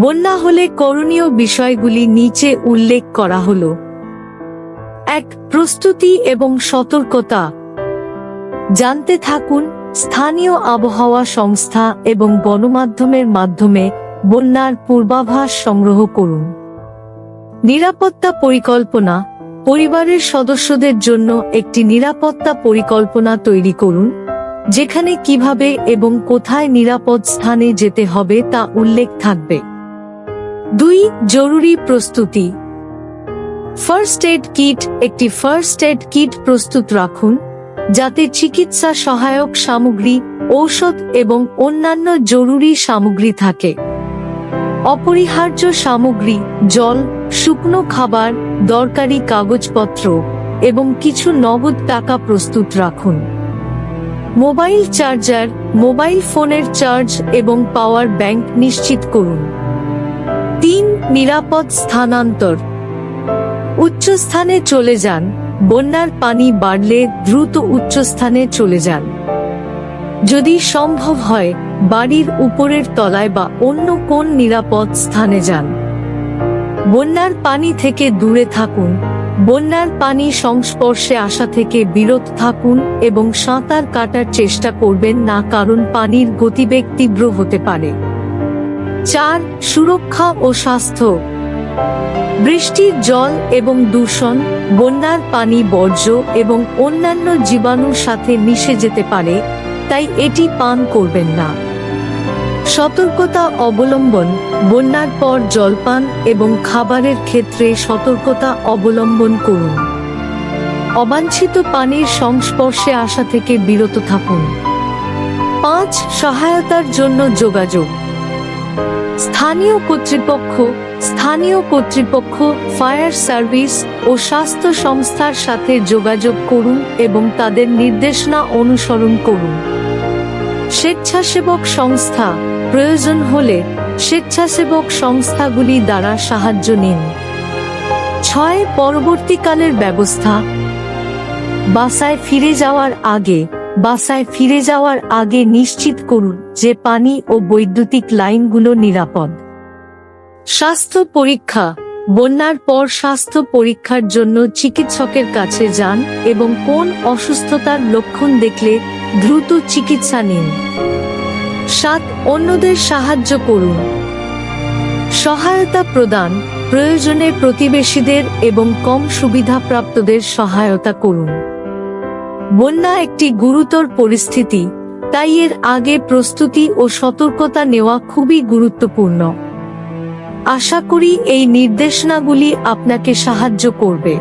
বন্যা হলে করণীয় বিষয়গুলি নিচে উল্লেখ করা হলো। 1. প্রস্তুতি এবং সতর্কতা। জানতে থাকুন স্থানীয় আবহাওয়া সংস্থা এবং গণমাধ্যমের মাধ্যমে বন্যার পূর্বাভাস সংগ্রহ করুন। নিরাপত্তা পরিকল্পনা। পরিবারের সদস্যদের জন্য একটি নিরাপত্তা পরিকল্পনা তৈরি করুন, যেখানে কিভাবে এবং কোথায় নিরাপদ স্থানে যেতে হবে তা উল্লেখ থাকবে। 2. জরুরি প্রস্তুতি। First aid kit. একটি ফার্স্ট এড কিট প্রস্তুত রাখুন, যাতে চিকিৎসা সহায়ক সামগ্রী, ঔষধ এবং অন্যান্য জরুরি সামগ্রী থাকে। অপরিহার্য সামগ্রী, জল, শুকনো খাবার, দরকারি কাগজপত্র এবং কিছু নগদ টাকা প্রস্তুত রাখুন। মোবাইল চার্জার, মোবাইল ফোনের চার্জ এবং পাওয়ার ব্যাংক নিশ্চিত করুন। 3. নিরাপদ স্থানান্তর। উচ্চস্থানে চলে যান। বন্যার পানি বাড়লে দ্রুত উচ্চস্থানে চলে যান। যদি সম্ভব হয়, বাড়ির উপরের তলায় বা অন্য কোন নিরাপদ স্থানে যান। বন্যার পানি থেকে দূরে থাকুন। বন্যার পানি সংস্পর্শে আসা থেকে বিরত থাকুন এবং সাঁতার কাটার চেষ্টা করবেন না, কারণ পানির গতিবেগ তীব্র হতে পারে। 4. সুরক্ষা ও স্বাস্থ্য। বৃষ্টির জল এবং দূষণ, বন্যার পানি বর্জ্য এবং অন্যান্য জীবাণুর সাথে মিশে যেতে পারে, তাই এটি পান করবেন না। সতর্কতা অবলম্বন। বন্যার পর জলপান এবং খাবারের ক্ষেত্রে সতর্কতা অবলম্বন করুন। অবাঞ্ছিত পানির সংস্পর্শে আসা থেকে বিরত থাকুন। 5. সহায়তার জন্য যোগাযোগ। স্থানীয় কর্তৃপক্ষ, ফায়ার সার্ভিস ও স্বাস্থ্য সংস্থার সাথে যোগাযোগ করুন এবং তাদের নির্দেশনা অনুসরণ করুন। স্বেচ্ছাসেবক সংস্থা। প্রয়োজন হলে স্বেচ্ছাসেবক সংস্থাগুলি দ্বারা সাহায্য নিন। 6. পরবর্তীকালের ব্যবস্থা। বাসায় ফিরে যাওয়ার আগে নিশ্চিত করুন যে পানি ও বৈদ্যুতিক লাইনগুলো নিরাপদ। স্বাস্থ্য পরীক্ষা। বন্যার পর স্বাস্থ্য পরীক্ষার জন্য চিকিৎসকের কাছে যান এবং কোন অসুস্থতার লক্ষণ দেখলে দ্রুত চিকিৎসা নিন। 7. অন্যদের সাহায্য করুন। সহায়তা প্রদান। প্রয়োজনে প্রতিবেশীদের এবং কম সুবিধাপ্রাপ্তদের সহায়তা করুন। বন্যা একটি গুরুতর পরিস্থিতি, তাই এর আগে প্রস্তুতি ও সতর্কতা নেওয়া খুবই গুরুত্বপূর্ণ। আশা করি এই নির্দেশনাগুলি আপনাকে সাহায্য করবে।